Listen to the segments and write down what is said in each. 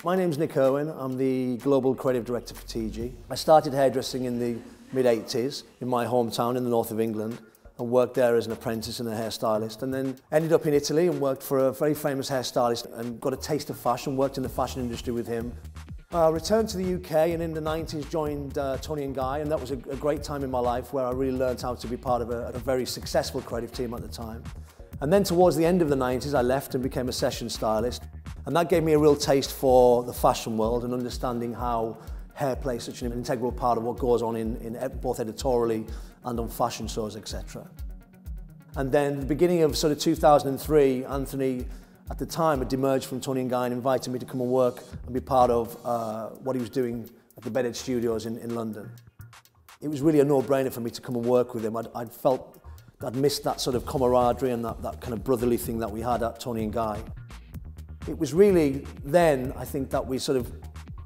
My name's Nick Irwin. I'm the Global Creative Director for TIGI. I started hairdressing in the mid-80s in my hometown in the north of England and worked there as an apprentice and a hairstylist, and then ended up in Italy and worked for a very famous hairstylist and got a taste of fashion, worked in the fashion industry with him. I returned to the UK and in the 90s joined Tony & Guy, and that was a great time in my life where I really learned how to be part of a very successful creative team at the time. And then towards the end of the 90s I left and became a session stylist, and that gave me a real taste for the fashion world and understanding how hair plays such an integral part of what goes on in both editorially and on fashion shows, etc. And then at the beginning of sort of 2003, Anthony at the time had emerged from Tony & Guy and invited me to come and work and be part of what he was doing at the Bedhead Studios in London. It was really a no-brainer for me to come and work with him. I'd felt I'd missed that sort of camaraderie and that kind of brotherly thing that we had at Tony & Guy. It was really then, I think, that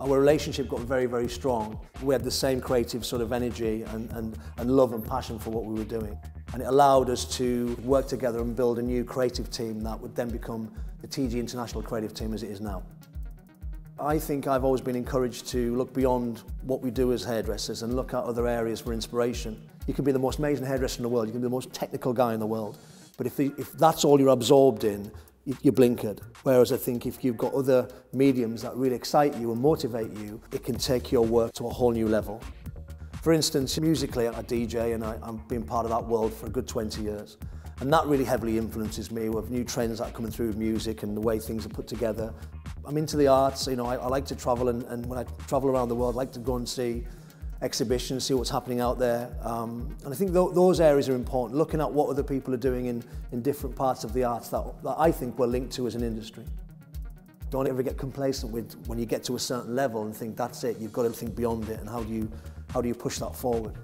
our relationship got very, very strong. We had the same creative sort of energy and love and passion for what we were doing. And it allowed us to work together and build a new creative team that would then become the TIGI International Creative Team as it is now. I think I've always been encouraged to look beyond what we do as hairdressers and look at other areas for inspiration. You can be the most amazing hairdresser in the world, you can be the most technical guy in the world, but if that's all you're absorbed in, you're blinkered. Whereas I think if you've got other mediums that really excite you and motivate you, it can take your work to a whole new level. For instance, musically, I DJ and I've been part of that world for a good 20 years. And that really heavily influences me with new trends that are coming through with music and the way things are put together. I'm into the arts, you know, I like to travel, and when I travel around the world, I like to go and see exhibitions, see what's happening out there. And I think those areas are important, looking at what other people are doing in different parts of the arts that I think we're linked to as an industry. Don't ever get complacent with when you get to a certain level and think that's it. You've got to think beyond it, and how do you push that forward?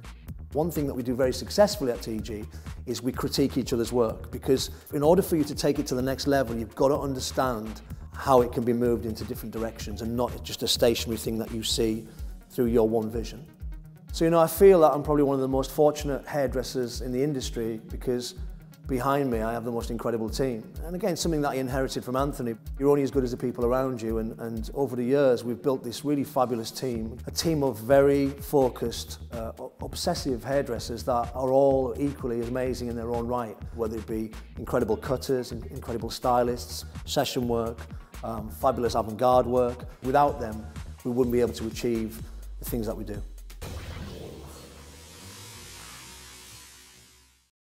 One thing that we do very successfully at TIGI is we critique each other's work, because in order for you to take it to the next level, you've got to understand how it can be moved into different directions and not just a stationary thing that you see through your one vision. So, you know, I feel that I'm probably one of the most fortunate hairdressers in the industry, because behind me I have the most incredible team. And again, something that I inherited from Anthony. You're only as good as the people around you, and over the years we've built this really fabulous team, a team of very focused, obsessive hairdressers that are all equally as amazing in their own right, whether it be incredible cutters, incredible stylists, session work, fabulous avant-garde work. Without them, we wouldn't be able to achieve the things that we do.